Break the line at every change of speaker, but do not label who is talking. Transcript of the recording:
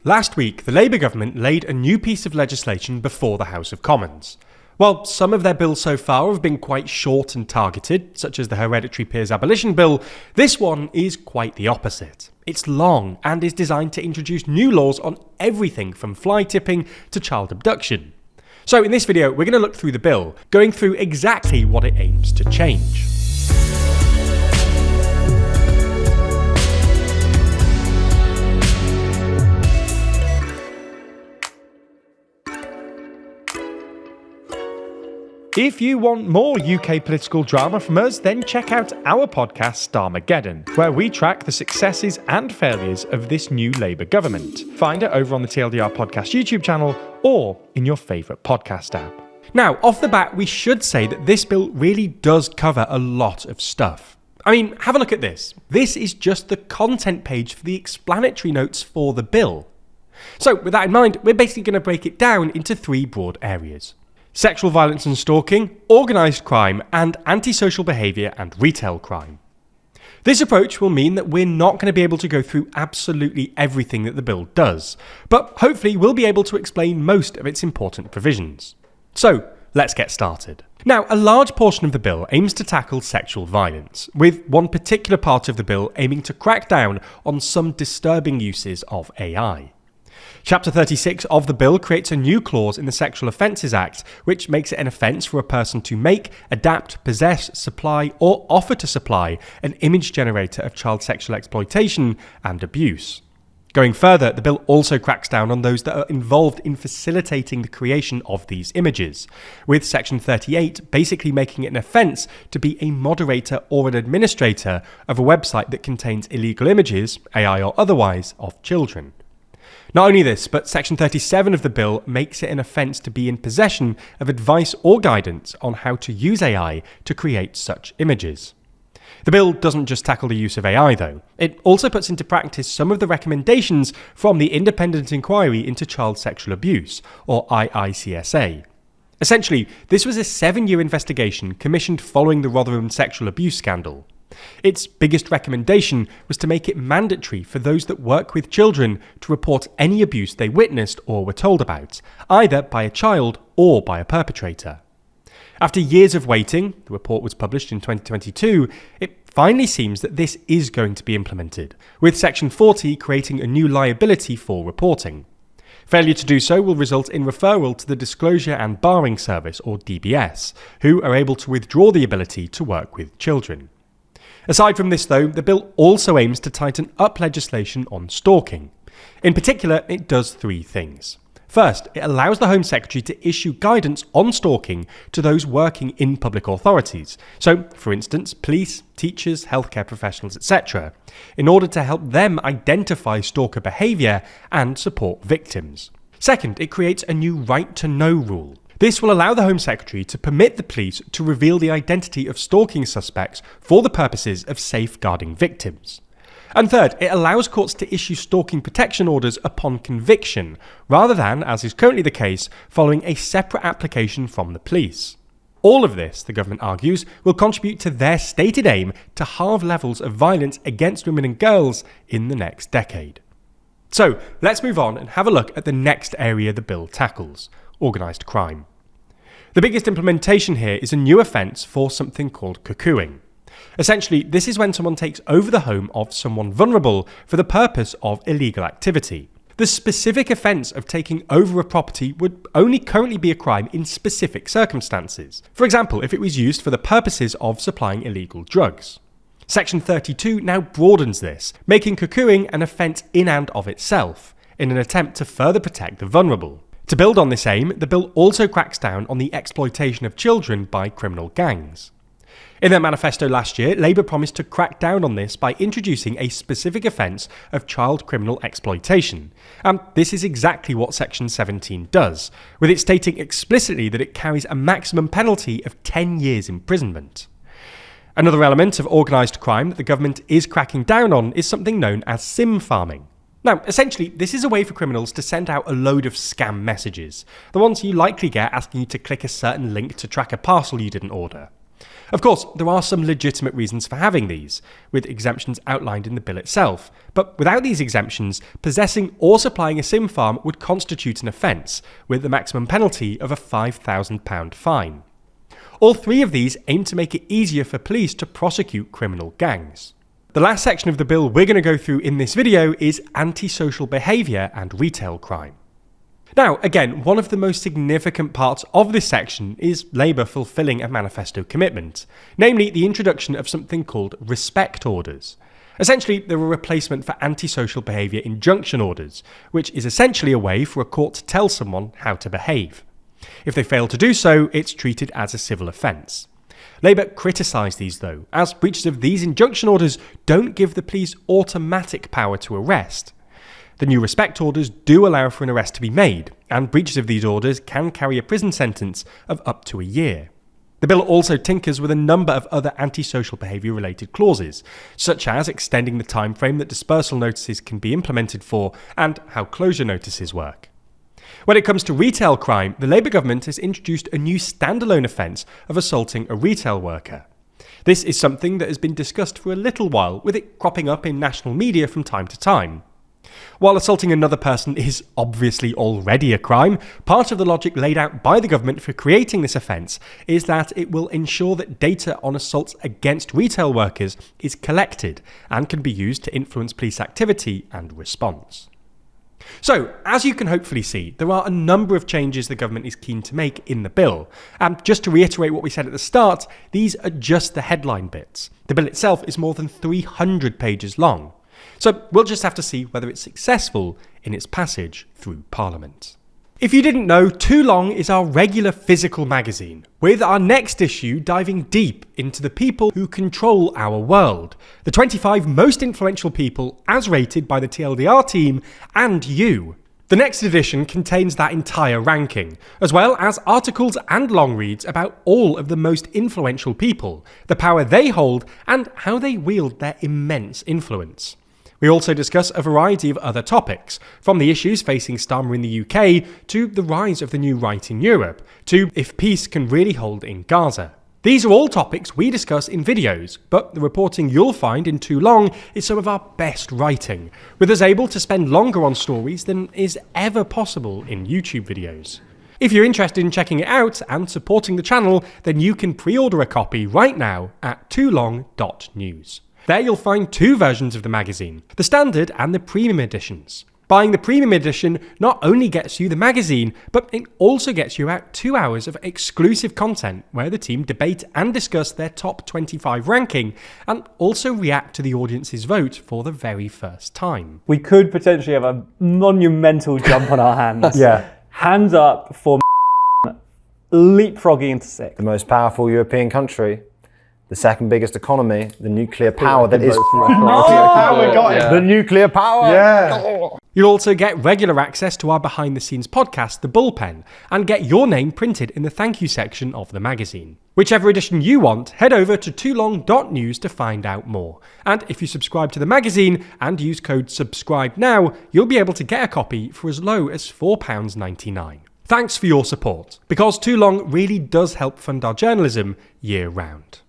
Last week, the Labour government laid a new piece of legislation before the House of Commons. While some of their bills so far have been quite short and targeted, such as the Hereditary Peers Abolition Bill, this one is quite the opposite. It's long and is designed to introduce new laws on everything from fly tipping to child abduction. So in this video, we're going to look through the bill, going through exactly what it aims to change. If you want more UK political drama from us, then check out our podcast Starmergeddon, where we track the successes and failures of this new Labour government. Find it over on the TLDR Podcast YouTube channel or in your favourite podcast app. Now, off the bat, we should say that this bill really does cover a lot of stuff. I mean, have a look at this. This is just the content page for the explanatory notes for the bill. So, with that in mind, we're basically going to break it down into three broad areas: sexual violence and stalking, organised crime, and antisocial behaviour and retail crime. This approach will mean that we're not going to be able to go through absolutely everything that the bill does, but hopefully we'll be able to explain most of its important provisions. So, let's get started. Now, a large portion of the bill aims to tackle sexual violence, with one particular part of the bill aiming to crack down on some disturbing uses of AI. Chapter 36 of the bill creates a new clause in the Sexual Offences Act, which makes it an offence for a person to make, adapt, possess, supply, or offer to supply an image generator of child sexual exploitation and abuse. Going further, the bill also cracks down on those that are involved in facilitating the creation of these images, with Section 38 basically making it an offence to be a moderator or an administrator of a website that contains illegal images, AI or otherwise, of children. Not only this, but Section 37 of the bill makes it an offence to be in possession of advice or guidance on how to use AI to create such images. The bill doesn't just tackle the use of AI though. It also puts into practice some of the recommendations from the Independent Inquiry into Child Sexual Abuse, or IICSA. Essentially, this was a 7-year investigation commissioned following the Rotherham sexual abuse scandal. Its biggest recommendation was to make it mandatory for those that work with children to report any abuse they witnessed or were told about, either by a child or by a perpetrator. After years of waiting, the report was published in 2022, it finally seems that this is going to be implemented, with Section 40 creating a new liability for reporting. Failure to do so will result in referral to the Disclosure and Barring Service, or DBS, who are able to withdraw the ability to work with children. Aside from this though, the bill also aims to tighten up legislation on stalking. In particular, it does three things. First, it allows the Home Secretary to issue guidance on stalking to those working in public authorities, so for instance police, teachers, healthcare professionals, etc., in order to help them identify stalker behaviour and support victims. Second, it creates a new right to know rule. This will allow the Home Secretary to permit the police to reveal the identity of stalking suspects for the purposes of safeguarding victims. And third, it allows courts to issue stalking protection orders upon conviction, rather than, as is currently the case, following a separate application from the police. All of this, the government argues, will contribute to their stated aim to halve levels of violence against women and girls in the next decade. So, let's move on and have a look at the next area the bill tackles: organised crime. The biggest implementation here is a new offence for something called cuckooing. Essentially, this is when someone takes over the home of someone vulnerable for the purpose of illegal activity. The specific offence of taking over a property would only currently be a crime in specific circumstances. For example, if it was used for the purposes of supplying illegal drugs. Section 32 now broadens this, making cuckooing an offence in and of itself, in an attempt to further protect the vulnerable. To build on this aim, the bill also cracks down on the exploitation of children by criminal gangs. In their manifesto last year, Labour promised to crack down on this by introducing a specific offence of child criminal exploitation. And this is exactly what Section 17 does, with it stating explicitly that it carries a maximum penalty of 10 years imprisonment. Another element of organised crime that the government is cracking down on is something known as sim farming. Now, essentially, this is a way for criminals to send out a load of scam messages, the ones you likely get asking you to click a certain link to track a parcel you didn't order. Of course, there are some legitimate reasons for having these, with exemptions outlined in the bill itself. But without these exemptions, possessing or supplying a sim farm would constitute an offence, with the maximum penalty of a £5,000 fine. All three of these aim to make it easier for police to prosecute criminal gangs. The last section of the bill we're going to go through in this video is antisocial behaviour and retail crime. Now, again, one of the most significant parts of this section is Labour fulfilling a manifesto commitment, namely the introduction of something called respect orders. Essentially, they're a replacement for antisocial behaviour injunction orders, which is essentially a way for a court to tell someone how to behave. If they fail to do so, it's treated as a civil offence. Labour criticised these though, as breaches of these injunction orders don't give the police automatic power to arrest. The new respect orders do allow for an arrest to be made, and breaches of these orders can carry a prison sentence of up to a year. The bill also tinkers with a number of other antisocial behaviour related clauses, such as extending the time frame that dispersal notices can be implemented for and how closure notices work. When it comes to retail crime, the Labour government has introduced a new standalone offence of assaulting a retail worker. This is something that has been discussed for a little while, with it cropping up in national media from time to time. While assaulting another person is obviously already a crime, part of the logic laid out by the government for creating this offence is that it will ensure that data on assaults against retail workers is collected and can be used to influence police activity and response. So, as you can hopefully see, there are a number of changes the government is keen to make in the bill. And just to reiterate what we said at the start, these are just the headline bits. The bill itself is more than 300 pages long. So we'll just have to see whether it's successful in its passage through Parliament. If you didn't know, Too Long is our regular physical magazine, with our next issue diving deep into the people who control our world, the 25 most influential people as rated by the TLDR team and you. The next edition contains that entire ranking, as well as articles and long reads about all of the most influential people, the power they hold, and how they wield their immense influence. We also discuss a variety of other topics, from the issues facing Starmer in the UK, to the rise of the new right in Europe, to if peace can really hold in Gaza. These are all topics we discuss in videos, but the reporting you'll find in Too Long is some of our best writing, with us able to spend longer on stories than is ever possible in YouTube videos. If you're interested in checking it out and supporting the channel, then you can pre-order a copy right now at toolong.news. There you'll find two versions of the magazine, the standard and the premium editions. Buying the premium edition not only gets you the magazine, but it also gets you about 2 hours of exclusive content where the team debate and discuss their top 25 ranking and also react to the audience's vote for the very first time.
We could potentially have a monumental jump on our hands.
Yeah.
Hands up for leapfrogging into sixth.
The most powerful European country, the second biggest economy, the nuclear power that is... The nuclear power!
Yeah! You'll also get regular access to our behind-the-scenes podcast, The Bullpen, and get your name printed in the thank you section of the magazine. Whichever edition you want, head over to toolong.news to find out more. And if you subscribe to the magazine and use code SUBSCRIBENOW, you'll be able to get a copy for as low as £4.99. Thanks for your support, because Too Long really does help fund our journalism year round.